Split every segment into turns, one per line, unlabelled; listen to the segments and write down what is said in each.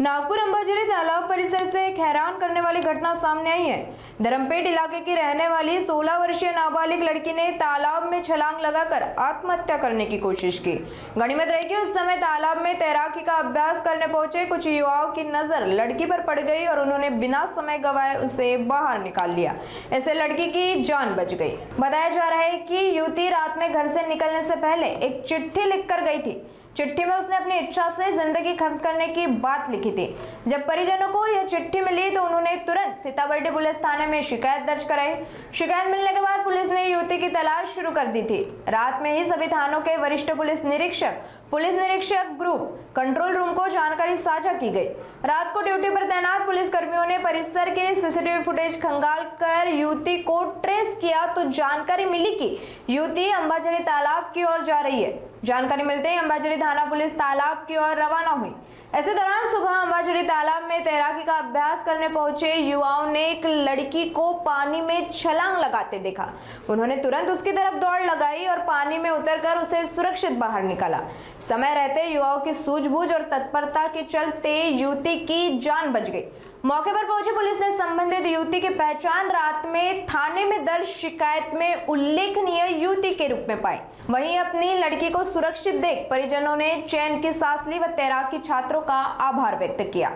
नागपुर अंबाझरी तालाब परिसर से एक हैरान करने वाली घटना सामने आई है। धर्मपेट इलाके की रहने वाली 16 वर्षीय नाबालिग लड़की ने तालाब में छलांग लगाकर आत्महत्या करने की कोशिश की। गनीमत रही कि उस समय तालाब में तैराकी का अभ्यास करने पहुंचे कुछ युवाओं की नजर लड़की पर पड़ गई और उन्होंने बिना समय गंवाए उसे बाहर निकाल लिया। इससे लड़की की जान बच गई। बताया जा रहा है कि युवती रात में घर से निकलने से पहले एक चिट्ठी लिखकर गई थी। चिट्ठी में उसने अपनी इच्छा से जिंदगी खत्म करने की बात लिखी थी। जब परिजनों को यह चिट्ठी मिली तो उन्होंने तुरंत सीताबर्डी पुलिस थाने में शिकायत दर्ज कराई। शिकायत मिलने के बाद पुलिस ने युवती की तलाश शुरू कर दी थी। रात में ही सभी थानों के वरिष्ठ पुलिस निरीक्षक ग्रुप कंट्रोल रूम को जानकारी साझा की गई। रात को ड्यूटी पर तैनात पुलिस कर्मियों ने परिसर के सीसीटीवी फुटेज खंगालकर युवती को ट्रेस किया तो जानकारी मिली कि युवती अंबाझरी तालाब की ओर जा रही है। जानकारी मिलते ही अंबाझरी थाना पुलिस तालाब की ओर रवाना हुई। ऐसे दौरान सुबह अंबाझरी तालाब में तैराकी का अभ्यास करने पहुंचे युवाओं ने एक लड़की को पानी में छलांग लगाते देखा। उन्होंने तुरंत उसकी तरफ दौड़ लगाई और पानी में उतरकर उसे सुरक्षित बाहर निकाला। समय रहते युवाओं की सूझबूझ और तत्परता के चलते युवती की जान बच गई। मौके पर पहुंची पुलिस ने संबंधित युवती की पहचान रात में थाने में दर्ज शिकायत में उल्लेखनीय युवती के रूप में पाई। वहीं अपनी लड़की को सुरक्षित देख परिजनों ने चैन की सांस ली व तैराकी छात्रों का आभार व्यक्त किया।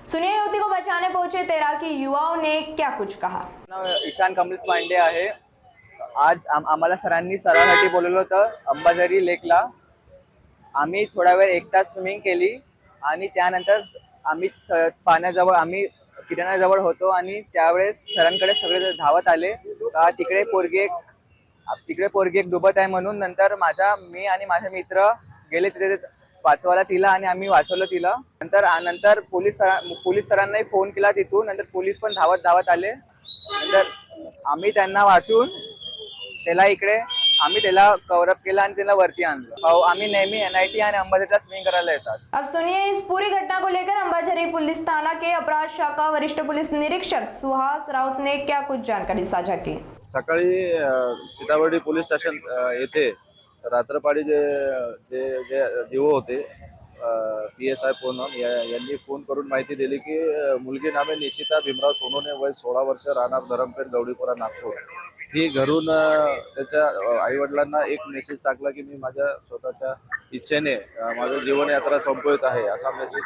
सुनिए युवती को बचाने पहुंचे तैराकी युवाओं ने क्या कुछ कहा।
ईशान कमलेश पांडे आहे। आज आम्हाला सरांनी सरावासाठी बोलवलं होतं अंबाझरी लेकला। आम्ही थोडा वेळ 1 तास स्विमिंग केली आणि त्यानंतर आम्ही पाण्याजवळ आम्ही किनाऱ्याजवळ होतो आणि त्यावेळेस सरांकडे सगळे धावत आले। तिकडे पोरगी एक डुबत आहे म्हणून नंतर मी आणि माझे मित्र गेले तिथे वाचवायला तिला आणि आम्ही वाचवलं तिला। नंतर पोलीस सरांनाही फोन केला तिथून। नंतर पोलीस पण धावत आले। नंतर आम्ही त्यांना वाचून त्याला कव्हर अप केला आणि त्याला वरती आणलं। आम्ही नेहमी NIT आणि अंबाझरीला स्विमिंग करायला येतात। अब
सुनिए इस पूरी घटना को लेकर अंबाझरी पुलिस थाना के अपराध शाखा वरिष्ठ पुलिस निरीक्षक सुहास राउत ने क्या कुछ जानकारी साझा की।
सकाळी सीताबर्डी पोलीस स्टेशन येथे रात्रपाडी जे DO होते PSI पूनम यांनी फोन करून माहिती दिली की मुलगी नामे निशिता भीमराव सोनोने वय 16 वर्ष राहणार धरमपेठ गवडीपुरा नागपूर ही घरून त्याच्या आईवडिलांना एक मेसेज टाकला की मी माझ्या स्वतःच्या इच्छेने माझं जीवनयात्रा संपवित आहे असा मेसेज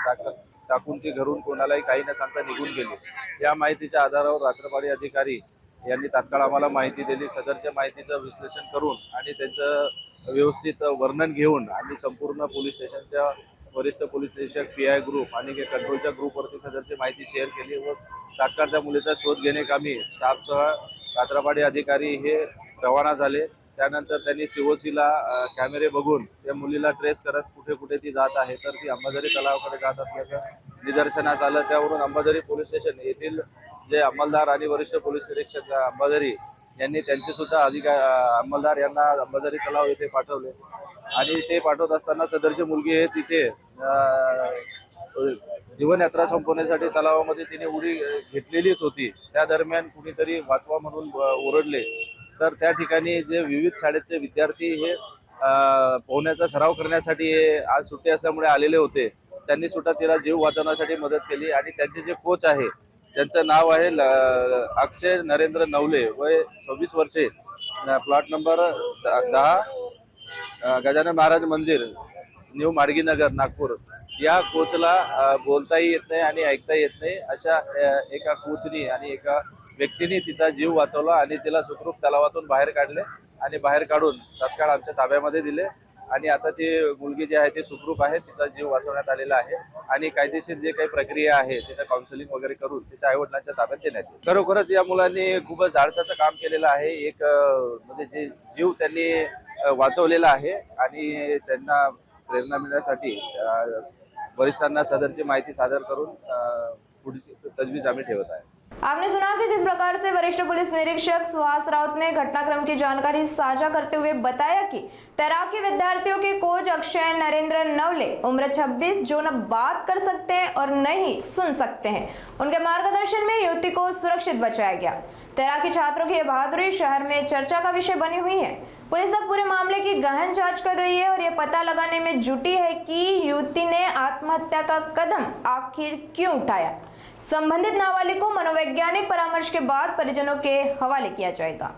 टाकून ती घरून कोणालाही काही न सांगता निघून गेली। या माहितीच्या आधारावर रात्रपाडी अधिकारी यांनी तात्काळ आम्हाला माहिती दिली। सदरच्या माहितीचं विश्लेषण करून आणि त्यांचं व्यवस्थित वर्णन घेऊन आम्ही संपूर्ण पोलीस स्टेशनच्या वरिष्ठ पोलीस निरीक्षक PI ग्रुप आणि कंट्रोलच्या ग्रुपवरती सदरची माहिती शेअर केली व तात्काळ त्या मुलीचा शोध घेणे कामी स्टाफसह रात्रपाडी अधिकारी हे रवाना झाले। त्यानंतर त्यांनी COCला कॅमेरे बघून त्या मुलीला ट्रेस करत कुठे ती जात आहे तर ती अंबाझरी तलावाकडे जात असल्याचं निदर्शनास आलं। त्यावरून अंबाझरी पोलीस स्टेशन येथील जे अंमलदार आणि वरिष्ठ पोलीस निरीक्षक अंबाझरी यांनी त्यांचे सुद्धा अंमलदार यांना अंबाझरी तलाव येथे पाठवले आणि ते पाठवत असताना सदरची मुलगी हे तिथे जीवनयात्रा संपवण्यासाठी तलावामध्ये तिने उडी घेतलेलीच होती। त्या दरम्यान कुणीतरी वाचवा म्हणून ओरडले तर त्या ठिकाणी जे विविध शाळेचे विद्यार्थी हे पोहण्याचा सराव करण्यासाठी आज सुट्टी असल्यामुळे आलेले होते। त्यांनी सुद्धा तिला जीव वाचवण्यासाठी मदत केली आणि त्यांचे जे कोच आहे त्यांचं नाव आहे अक्षय नरेंद्र नवले वय 26 वर्षे प्लॉट नंबर 10 गजानन महाराज मंदिर न्यू माडगीनगर नागपूर। या कोचला बोलताही येत नाही आणि ऐकता येत नाही अशा एका कोचनी आणि एका व्यक्तीने तिचा जीव वाचवला आणि तिला सुखरूप तलावातून बाहेर काढले आणि बाहेर काढून तात्काळ आमच्या ताब्यामध्ये दिले आणि आता ती मुलगी जी आहे ती सुखरूप आहे। तिचा जीव वाचवण्यात आलेला आहे आणि कायदेशीर जे काही प्रक्रिया आहे तिचं काउन्सिलिंग वगैरे करून तिच्या आईवडिलांच्या ताब्यात देण्यात येईल। खरोखरच या मुलांनी खूपच धाडसाचं काम केलेलं आहे। एक म्हणजे जे जीव त्यांनी वाचवलेला आहे आणि त्यांना प्रेरणा मिळण्यासाठी वरिष्ठांना सदरची माहिती सादर करून पुढची तजवीज आम्ही ठेवत आहे।
आपने सुना कि किस प्रकार से वरिष्ठ पुलिस निरीक्षक सुहास राउत ने घटनाक्रम की जानकारी साझा करते हुए बताया कि तैराकी विद्यार्थियों के कोच अक्षय नरेंद्र नवले उम्र 26 जो न बात कर सकते हैं और न ही सुन सकते हैं, उनके मार्गदर्शन में युवती को सुरक्षित बचाया गया। तैराकी छात्रों की यह बहादुरी शहर में चर्चा का विषय बनी हुई है। पुलिस अब पूरे मामले की गहन जांच कर रही है और यह पता लगाने में जुटी है कि युवती ने आत्महत्या का कदम आखिर क्यों उठाया। संबंधित नाबालिग को मनोवैज्ञानिक परामर्श के बाद परिजनों के हवाले किया जाएगा।